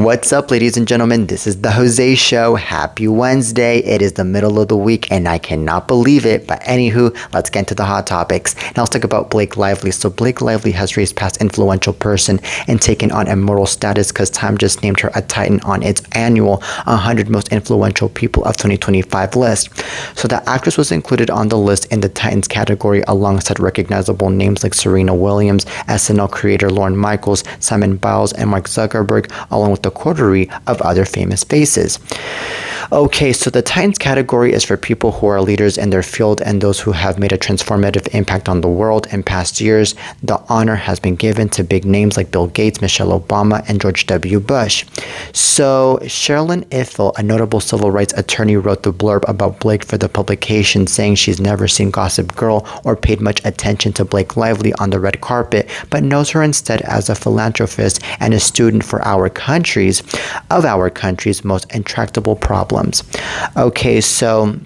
What's up, ladies and gentlemen? This is the Jose Show. Happy Wednesday. It is the middle of the week, and I cannot believe it. But anywho, let's get into the hot topics. Now let's talk about Blake Lively. So Blake Lively has raised past influential person and taken on immortal status because Time just named her a Titan on its annual 100 most influential people of 2025 list. So the actress was included on the list in the Titans category alongside recognizable names like Serena Williams, SNL creator Lorne Michaels, Simon Biles, and Mark Zuckerberg, along with a coterie of other famous faces. Okay, so the Titans category is for people who are leaders in their field and those who have made a transformative impact on the world in past years. The honor has been given to big names like Bill Gates, Michelle Obama, and George W. Bush. So Sherilyn Ifill, a notable civil rights attorney, wrote the blurb about Blake for the publication, saying she's never seen Gossip Girl or paid much attention to Blake Lively on the red carpet, but knows her instead as a philanthropist and a student for our country's most intractable problems. Okay, so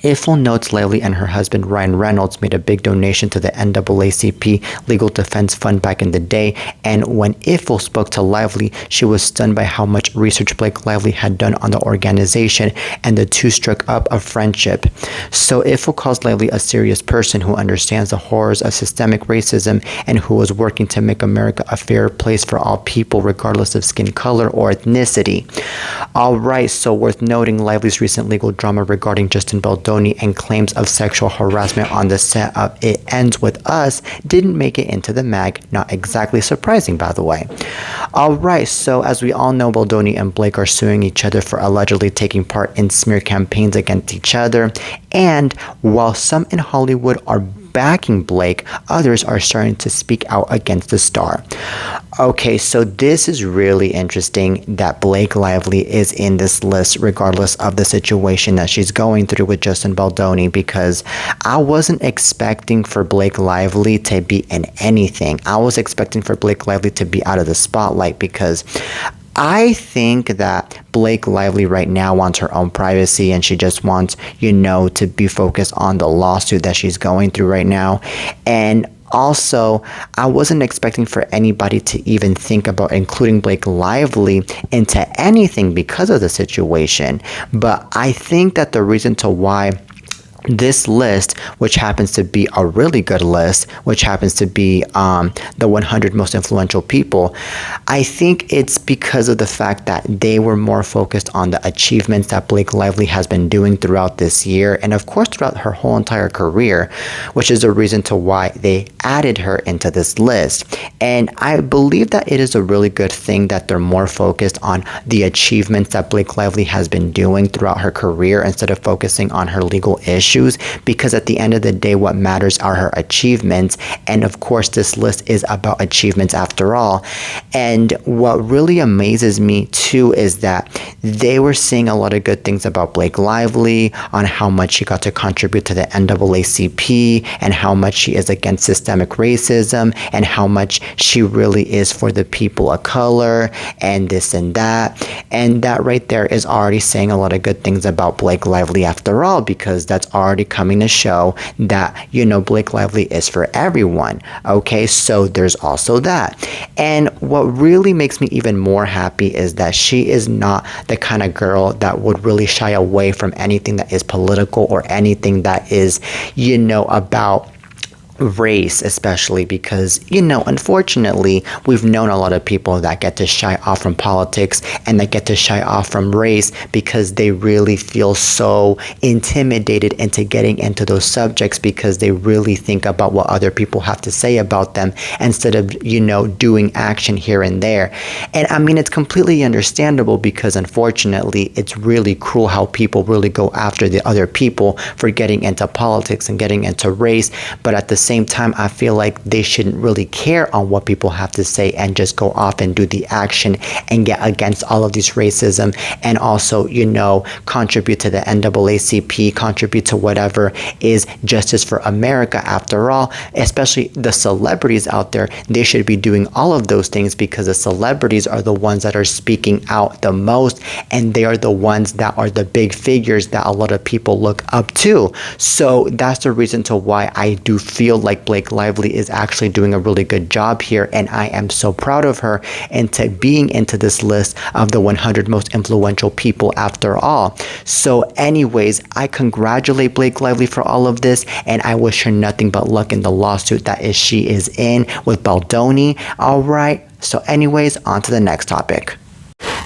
Ifill notes Lively and her husband Ryan Reynolds made a big donation to the NAACP Legal Defense Fund back in the day, and when Ifill spoke to Lively, she was stunned by how much research Blake Lively had done on the organization, and the two struck up a friendship. So Ifill calls Lively a serious person who understands the horrors of systemic racism and who was working to make America a fair place for all people regardless of skin color or ethnicity. Alright, so worth noting, Lively's recent legal drama regarding Justin Baldoni and claims of sexual harassment on the set of It Ends With Us didn't make it into the mag. Not exactly surprising, by the way. Alright, so as we all know, Baldoni and Blake are suing each other for allegedly taking part in smear campaigns against each other. And while some in Hollywood are backing Blake, others are starting to speak out against the star. Okay, so this is really interesting that Blake Lively is in this list regardless of the situation that she's going through with Justin Baldoni, because I wasn't expecting for Blake Lively to be in anything. I was expecting for Blake Lively to be out of the spotlight, because I think that Blake Lively right now wants her own privacy, and she just wants, to be focused on the lawsuit that she's going through right now. And also, I wasn't expecting for anybody to even think about including Blake Lively into anything because of the situation. But I think that the reason to why this list, which happens to be a really good list, which happens to be the 100 most influential people, I think it's because of the fact that they were more focused on the achievements that Blake Lively has been doing throughout this year, and of course throughout her whole entire career, which is the reason to why they added her into this list. And I believe that it is a really good thing that they're more focused on the achievements that Blake Lively has been doing throughout her career instead of focusing on her legal issues, because at the end of the day, what matters are her achievements. And of course, this list is about achievements after all. And what really amazes me too is that they were saying a lot of good things about Blake Lively, on how much she got to contribute to the NAACP, and how much she is against systemic racism, and how much she really is for the people of color, and this and that. And that right there is already saying a lot of good things about Blake Lively after all, because that's already coming to show that, Blake Lively is for everyone. Okay, so there's also that. And what really makes me even more happy is that she is not the kind of girl that would really shy away from anything that is political or anything that is, about race, especially because, unfortunately, we've known a lot of people that get to shy off from politics and that get to shy off from race because they really feel so intimidated into getting into those subjects, because they really think about what other people have to say about them instead of, doing action here and there. And I mean, it's completely understandable, because unfortunately, it's really cruel how people really go after the other people for getting into politics and getting into race. But at the same time, I feel like they shouldn't really care on what people have to say and just go off and do the action and get against all of this racism, and also, contribute to the NAACP, contribute to whatever is justice for America after all. Especially the celebrities out there, they should be doing all of those things, because the celebrities are the ones that are speaking out the most, and they are the ones that are the big figures that a lot of people look up to. So that's the reason to why I do feel feel like Blake Lively is actually doing a really good job here, and I am so proud of her into being into this list of the 100 most influential people after all. So anyways, I congratulate Blake Lively for all of this, and I wish her nothing but luck in the lawsuit that she is in with Baldoni. All right, so anyways, on to the next topic.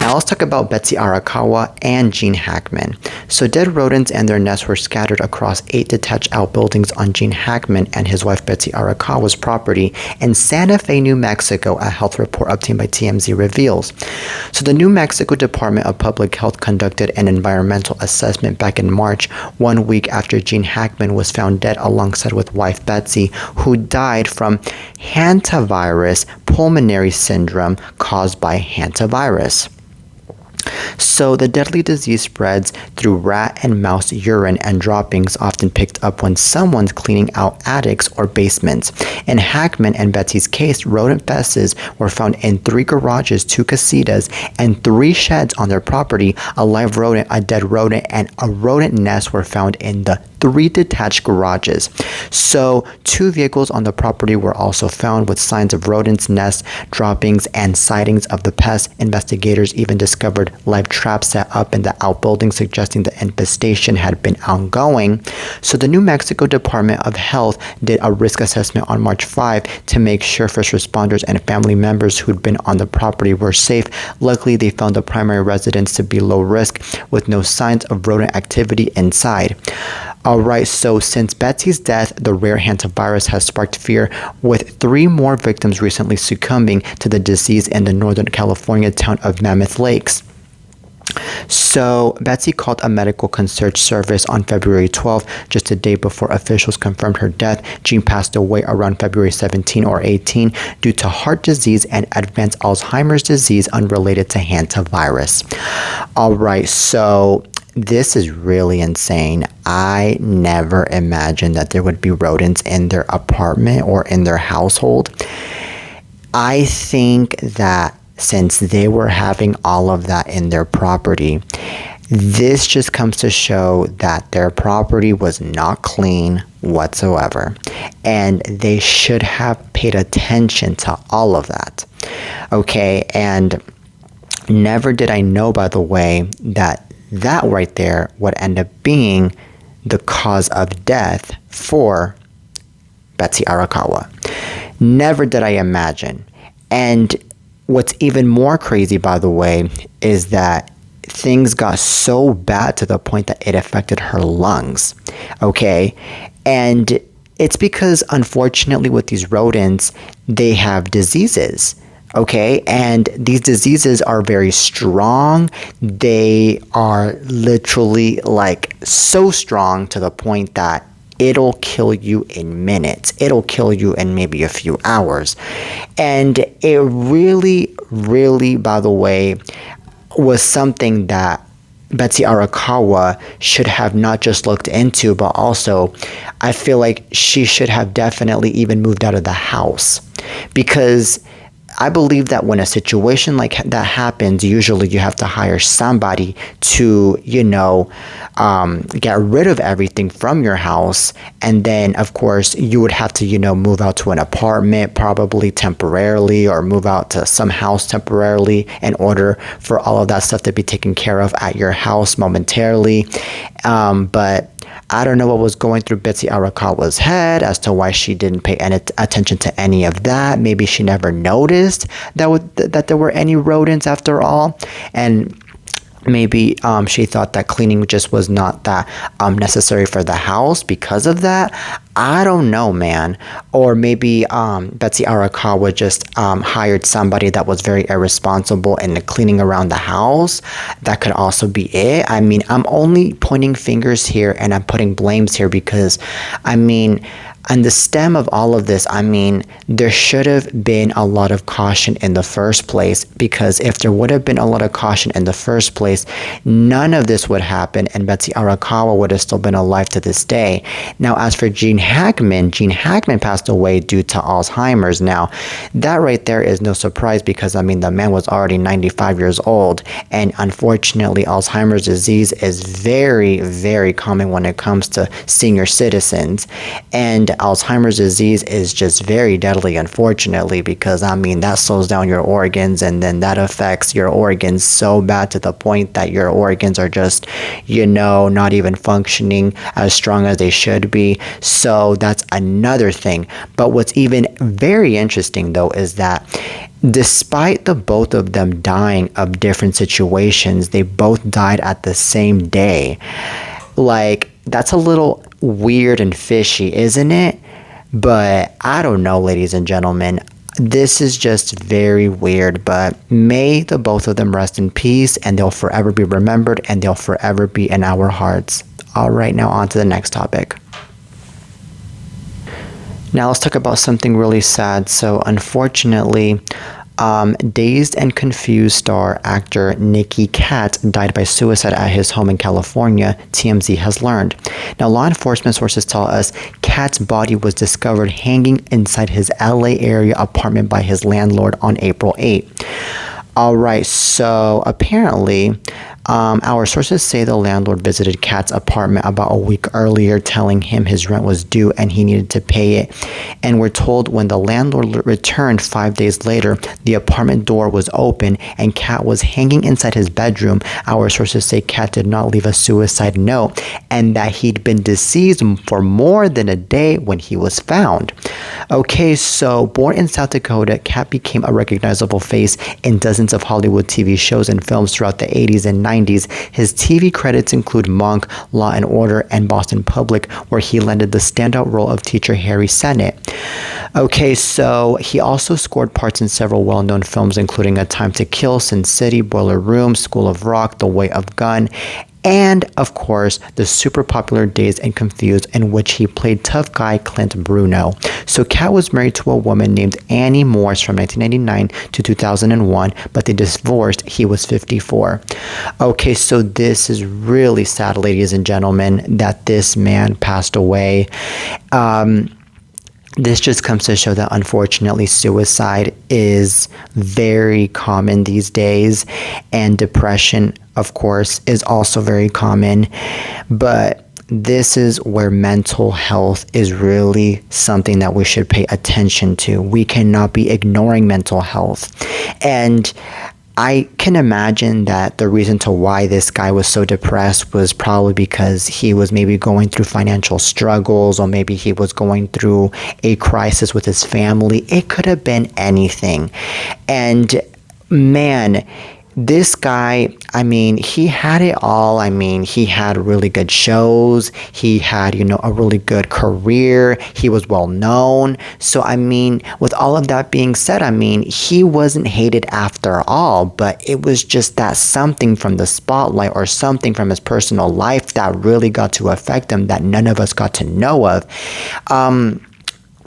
Now let's talk about Betsy Arakawa and Gene Hackman. So dead rodents and their nests were scattered across 8 detached outbuildings on Gene Hackman and his wife Betsy Arakawa's property in Santa Fe, New Mexico, a health report obtained by TMZ reveals. So the New Mexico Department of Public Health conducted an environmental assessment back in March, 1 week after Gene Hackman was found dead alongside with wife Betsy, who died from hantavirus pulmonary syndrome caused by hantavirus. So the deadly disease spreads through rat and mouse urine and droppings often picked up when someone's cleaning out attics or basements. In Hackman and Betsy's case, rodent feces were found in 3 garages, 2 casitas, and 3 sheds on their property. A live rodent, a dead rodent, and a rodent nest were found in the 3 detached garages. So 2 vehicles on the property were also found with signs of rodents, nests, droppings, and sightings of the pest. Investigators even discovered live traps set up in the outbuilding, suggesting the infestation had been ongoing. So the New Mexico Department of Health did a risk assessment on March 5 to make sure first responders and family members who'd been on the property were safe. Luckily, they found the primary residence to be low risk with no signs of rodent activity inside. Alright, so since Betsy's death, the rare hantavirus has sparked fear, with 3 more victims recently succumbing to the disease in the Northern California town of Mammoth Lakes. So Betsy called a medical concierge service on February 12th, just a day before officials confirmed her death. Jean passed away around February 17 or 18 due to heart disease and advanced Alzheimer's disease unrelated to hantavirus. Alright, so this is really insane. I never imagined that there would be rodents in their apartment or in their household. I think that since they were having all of that in their property, this just comes to show that their property was not clean whatsoever. And they should have paid attention to all of that. Okay, and never did I know, by the way, that right there would end up being the cause of death for Betsy Arakawa. Never did I imagine. And what's even more crazy, by the way, is that things got so bad to the point that it affected her lungs. Okay? And it's because, unfortunately, with these rodents, they have diseases. Okay, and these diseases are very strong. They are literally like so strong to the point that it'll kill you in minutes. It'll kill you in maybe a few hours. And it really, really, by the way, was something that Betsy Arakawa should have not just looked into, but also I feel like she should have definitely even moved out of the house. Because I believe that when a situation like that happens, usually you have to hire somebody to, get rid of everything from your house. And then, of course, you would have to, move out to an apartment, probably temporarily, or move out to some house temporarily in order for all of that stuff to be taken care of at your house momentarily. But I don't know what was going through Betsy Arakawa's head as to why she didn't pay any attention to any of that. Maybe she never noticed that there were any rodents after all. And maybe she thought that cleaning just was not that necessary for the house because of that. I don't know, man. Or maybe Betsy Arakawa just hired somebody that was very irresponsible in the cleaning around the house. That could also be it. I mean, I'm only pointing fingers here and I'm putting blames here because, on the stem of all of this, there should have been a lot of caution in the first place, because if there would have been a lot of caution in the first place, none of this would happen and Betsy Arakawa would have still been alive to this day. Now, as for Gene Hackman passed away due to Alzheimer's. Now, that right there is no surprise because, the man was already 95 years old, and unfortunately, Alzheimer's disease is very, very common when it comes to senior citizens. And Alzheimer's disease is just very deadly, unfortunately, because I mean, that slows down your organs, and then that affects your organs so bad to the point that your organs are just, not even functioning as strong as they should be. So that's another thing. But what's even very interesting, though, is that despite the both of them dying of different situations, they both died at the same day. Like, that's a little weird and fishy, isn't it? But I don't know, ladies and gentlemen. This is just very weird, but may the both of them rest in peace, and they'll forever be remembered, and they'll forever be in our hearts. All right, now on to the next topic. Now let's talk about something really sad. So unfortunately, dazed and confused star actor Nicky Katt died by suicide at his home in California, TMZ has learned. Now, law enforcement sources tell us Katt's body was discovered hanging inside his LA area apartment by his landlord on April 8. All right, so apparently, our sources say the landlord visited Katt's apartment about a week earlier, telling him his rent was due and he needed to pay it. And we're told when the landlord returned 5 days later, the apartment door was open and Katt was hanging inside his bedroom. Our sources say Katt did not leave a suicide note and that he'd been deceased for more than a day when he was found. Okay, so born in South Dakota, Katt became a recognizable face in dozens of Hollywood TV shows and films throughout the 80s and 90s. His TV credits include Monk, Law and Order, and Boston Public, where he landed the standout role of teacher Harry Sennett. Okay, so he also scored parts in several well-known films, including A Time to Kill, Sin City, Boiler Room, School of Rock, The Way of Gun, and, of course, the super popular Dazed and Confused, in which he played tough guy Clint Bruno. So Katt was married to a woman named Annie Morse from 1999 to 2001, but they divorced. He was 54. Okay, so this is really sad, ladies and gentlemen, that this man passed away. This just comes to show that, unfortunately, suicide is very common these days, and depression, of course, is also very common. But this is where mental health is really something that we should pay attention to. We cannot be ignoring mental health. And I can imagine that the reason to why this guy was so depressed was probably because he was maybe going through financial struggles, or maybe he was going through a crisis with his family. It could have been anything. And man, this guy, I mean, he had it all. I mean, he had really good shows. He had, a really good career. He was well known. So, I mean, with all of that being said, I mean, he wasn't hated after all, but it was just that something from the spotlight or something from his personal life that really got to affect him that none of us got to know of.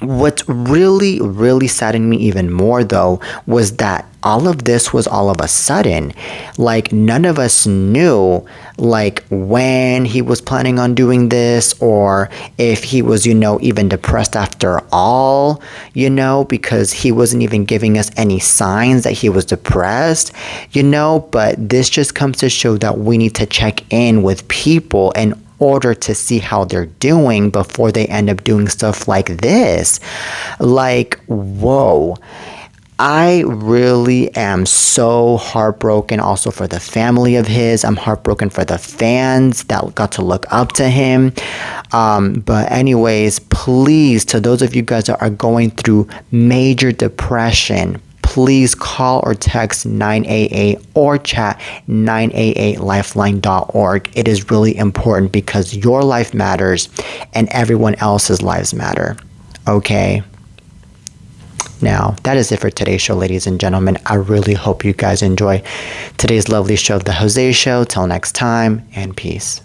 What really, really saddened me even more, though, was that all of this was all of a sudden. Like, none of us knew, like, when he was planning on doing this, or if he was, even depressed after all, because he wasn't even giving us any signs that he was depressed, but this just comes to show that we need to check in with people and order to see how they're doing before they end up doing stuff like this. Like, whoa. I really am so heartbroken also for the family of his. I'm heartbroken for the fans that got to look up to him. But anyways, please, to those of you guys that are going through major depression, please call or text 988 or chat 988lifeline.org. It is really important because your life matters and everyone else's lives matter. Okay? Now, that is it for today's show, ladies and gentlemen. I really hope you guys enjoy today's lovely show of The Jose Show. Till next time, and peace.